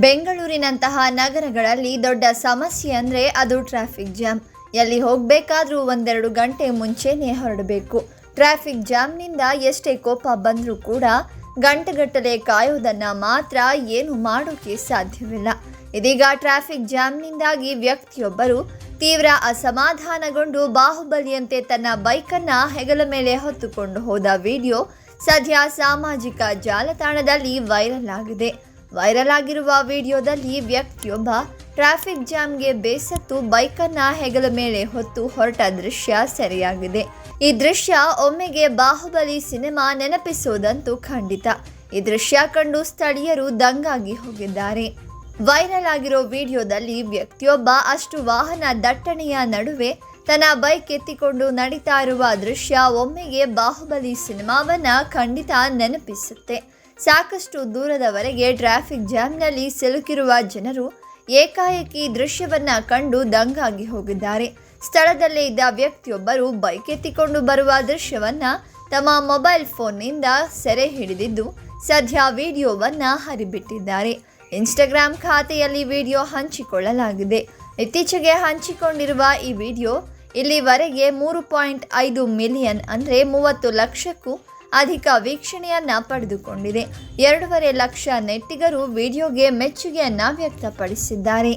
ಬೆಂಗಳೂರಿನಂತಹ ನಗರಗಳಲ್ಲಿ ದೊಡ್ಡ ಸಮಸ್ಯೆ ಅಂದರೆ ಅದು ಟ್ರಾಫಿಕ್ ಜಾಮ್. ಎಲ್ಲಿ ಹೋಗಬೇಕಾದ್ರೂ 1-2 ಗಂಟೆ ಮುಂಚೆನೇ ಹೊರಡಬೇಕು. ಟ್ರಾಫಿಕ್ ಜಾಮ್ನಿಂದ ಎಷ್ಟೇ ಕೋಪ ಬಂದರೂ ಕೂಡ ಗಂಟೆಗಟ್ಟಲೆ ಕಾಯೋದನ್ನು ಮಾತ್ರ ಏನು ಮಾಡೋಕ್ಕೆ ಸಾಧ್ಯವಿಲ್ಲ. ಇದೀಗ ಟ್ರಾಫಿಕ್ ಜಾಮ್ನಿಂದಾಗಿ ವ್ಯಕ್ತಿಯೊಬ್ಬರು ತೀವ್ರ ಅಸಮಾಧಾನಗೊಂಡು ಬಾಹುಬಲಿಯಂತೆ ತನ್ನ ಬೈಕನ್ನು ಹೆಗಲ ಮೇಲೆ ಹೊತ್ತುಕೊಂಡು ಹೋದ ವಿಡಿಯೋ ಸದ್ಯ ಸಾಮಾಜಿಕ ಜಾಲತಾಣದಲ್ಲಿ ವೈರಲ್ ಆಗಿದೆ. ವೈರಲ್ ಆಗಿರುವ ವಿಡಿಯೋದಲ್ಲಿ ವ್ಯಕ್ತಿಯೊಬ್ಬ ಟ್ರಾಫಿಕ್ ಜಾಮ್ಗೆ ಬೇಸತ್ತು ಬೈಕನ್ನು ಹೆಗಲ ಮೇಲೆ ಹೊತ್ತು ಹೊರಟ ದೃಶ್ಯ ಸೆರೆಯಾಗಿದೆ. ಈ ದೃಶ್ಯ ಒಮ್ಮೆಗೆ ಬಾಹುಬಲಿ ಸಿನಿಮಾ ನೆನಪಿಸೋದಂತೂ ಖಂಡಿತ. ಈ ದೃಶ್ಯ ಕಂಡು ಸ್ಥಳೀಯರು ದಂಗಾಗಿ ಹೋಗಿದ್ದಾರೆ. ವೈರಲ್ ಆಗಿರೋ ವಿಡಿಯೋದಲ್ಲಿ ವ್ಯಕ್ತಿಯೊಬ್ಬ ಅಷ್ಟು ವಾಹನ ದಟ್ಟಣೆಯ ನಡುವೆ ತನ್ನ ಬೈಕ್ ಎತ್ತಿಕೊಂಡು ನಡೀತಾ ಇರುವ ದೃಶ್ಯ ಒಮ್ಮೆಗೆ ಬಾಹುಬಲಿ ಸಿನಿಮಾವನ್ನ ಖಂಡಿತ ನೆನಪಿಸುತ್ತೆ. ಸಾಕಷ್ಟು ದೂರದವರೆಗೆ ಟ್ರಾಫಿಕ್ ಜಾಮ್ನಲ್ಲಿ ಸಿಲುಕಿರುವ ಜನರು ಏಕಾಏಕಿ ದೃಶ್ಯವನ್ನ ಕಂಡು ದಂಗಾಗಿ ಹೋಗಿದ್ದಾರೆ. ಸ್ಥಳದಲ್ಲೇ ಇದ್ದ ವ್ಯಕ್ತಿಯೊಬ್ಬರು ಬೈಕ್ ಎತ್ತಿಕೊಂಡು ಬರುವ ದೃಶ್ಯವನ್ನ ತಮ್ಮ ಮೊಬೈಲ್ ಫೋನ್ನಿಂದ ಸೆರೆ ಹಿಡಿದಿದ್ದು ಸದ್ಯ ವಿಡಿಯೋವನ್ನ ಹರಿಬಿಟ್ಟಿದ್ದಾರೆ. ಇನ್ಸ್ಟಾಗ್ರಾಮ್ ಖಾತೆಯಲ್ಲಿ ವಿಡಿಯೋ ಹಂಚಿಕೊಳ್ಳಲಾಗಿದೆ. ಇತ್ತೀಚೆಗೆ ಹಂಚಿಕೊಂಡಿರುವ ಈ ವಿಡಿಯೋ ಇಲ್ಲಿವರೆಗೆ 3.5 ಮಿಲಿಯನ್ ಅಂದರೆ 30 ಲಕ್ಷಕ್ಕೂ ಅಧಿಕ ವೀಕ್ಷಣೆಯನ್ನ ಪಡೆದುಕೊಂಡಿದೆ. 2.5 ಲಕ್ಷ ನೆಟ್ಟಿಗರು ವಿಡಿಯೋಗೆ ಮೆಚ್ಚುಗೆಯನ್ನ ವ್ಯಕ್ತಪಡಿಸಿದ್ದಾರೆ.